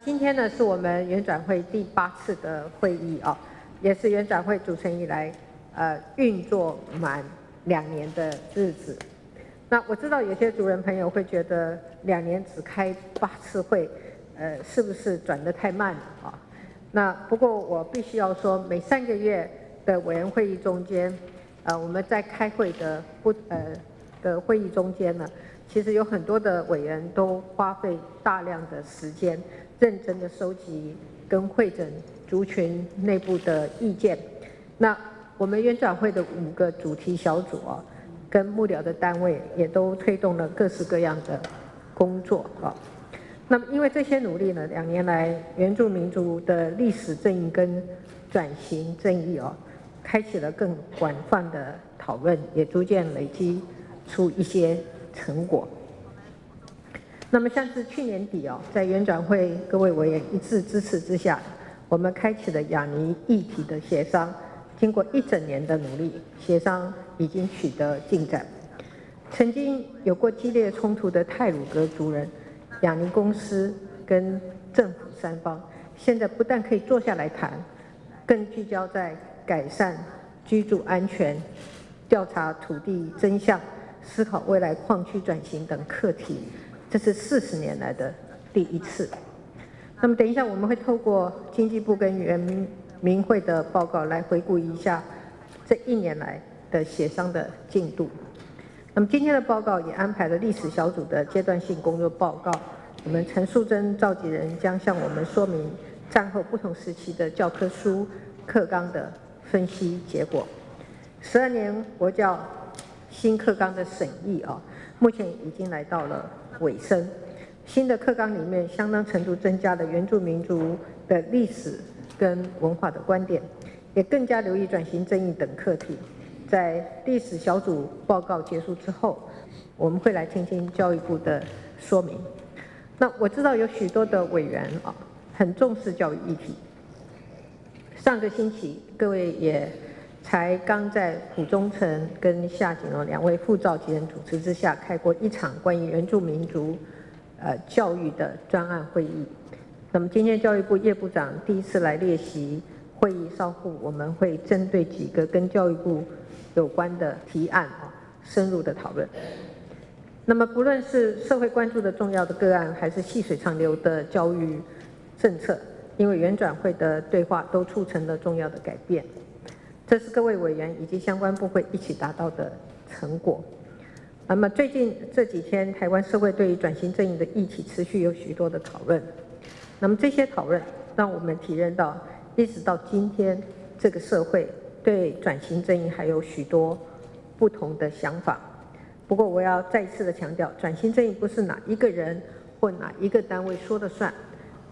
今天呢是我们原转会第8次的会议啊，也是原转会组成以来运作满2年的日子。那我知道有些族人朋友会觉得2年只开8次会，是不是转得太慢了啊？那不过我必须要说，每3个月的委员会议中间，我们在开会的会议中间呢，其实有很多的委员都花费大量的时间，认真的收集跟汇整族群内部的意见。那我们原转会的5个主题小组啊，跟幕僚的单位也都推动了各式各样的工作啊。那么因为这些努力呢，2年来原住民族的历史正义跟转型正义啊，开启了更广泛的讨论，也逐渐累积出一些成果。那么像是去年底在原转会各位委员一致支持之下，我们开启了亚尼议题的协商，经过1整年的努力，协商已经取得进展。曾经有过激烈冲突的太鲁阁族人、亚尼公司跟政府3方，现在不但可以坐下来谈，更聚焦在改善居住安全、调查土地真相、思考未来矿区转型等课题。这是40年来的第1次。那么等一下我们会透过经济部跟原民会的报告来回顾一下这1年来的协商的进度。那么今天的报告也安排了历史小组的阶段性工作报告，我们陈淑贞召集人将向我们说明战后不同时期的教科书课纲的分析结果。12年国教新课纲的审议目前已经来到了尾声。新的课纲里面相当程度增加了原住民族的历史跟文化的观点，也更加留意转型正义等课题。在历史小组报告结束之后，我们会来听听教育部的说明。那我知道有许多的委员很重视教育议题。上个星期各位也才刚在蒲忠诚跟夏景荣2位副召集人主持之下开过1场关于原住民族教育的专案会议。那么今天教育部叶部长第1次来列席会议，稍后我们会针对几个跟教育部有关的提案深入的讨论。那么不论是社会关注的重要的个案，还是细水长流的教育政策，因为原转会的对话都促成了重要的改变。这是各位委员以及相关部会一起达到的成果。那么最近这几天，台湾社会对于转型正义的议题持续有许多的讨论。那么这些讨论让我们体认到，一直到今天，这个社会对转型正义还有许多不同的想法。不过我要再一次的强调，转型正义不是哪一个人或哪一个单位说了算，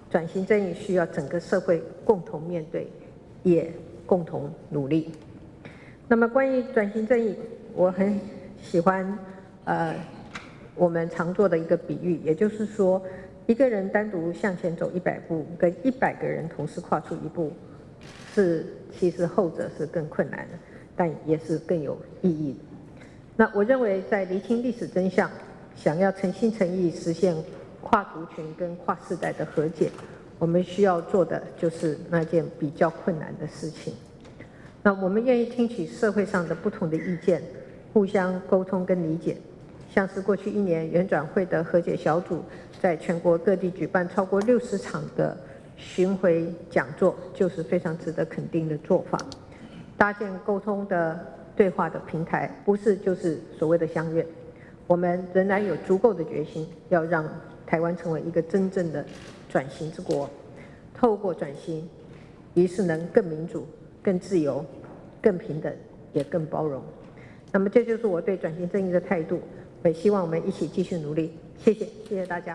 转型正义需要整个社会共同面对，也共同努力。那么关于转型正义，我很喜欢我们常做的一个比喻，也就是说，一个人单独向前走100步，跟100个人同时跨出1步，其实后者是更困难的，但也是更有意义的。那我认为在厘清历史真相，想要诚心诚意实现跨族群跟跨世代的和解，我们需要做的就是那件比较困难的事情。那我们愿意听取社会上的不同的意见，互相沟通跟理解。像是过去1年原转会的和解小组在全国各地举办超过60场的巡回讲座，就是非常值得肯定的做法。搭建沟通的对话的平台，不是就是所谓的相怨。我们仍然有足够的决心，要让台湾成为一个真正的转型之国。透过转型，于是能更民主、更自由、更平等，也更包容。那么这就是我对转型正义的态度。我也希望我们一起继续努力。谢谢大家。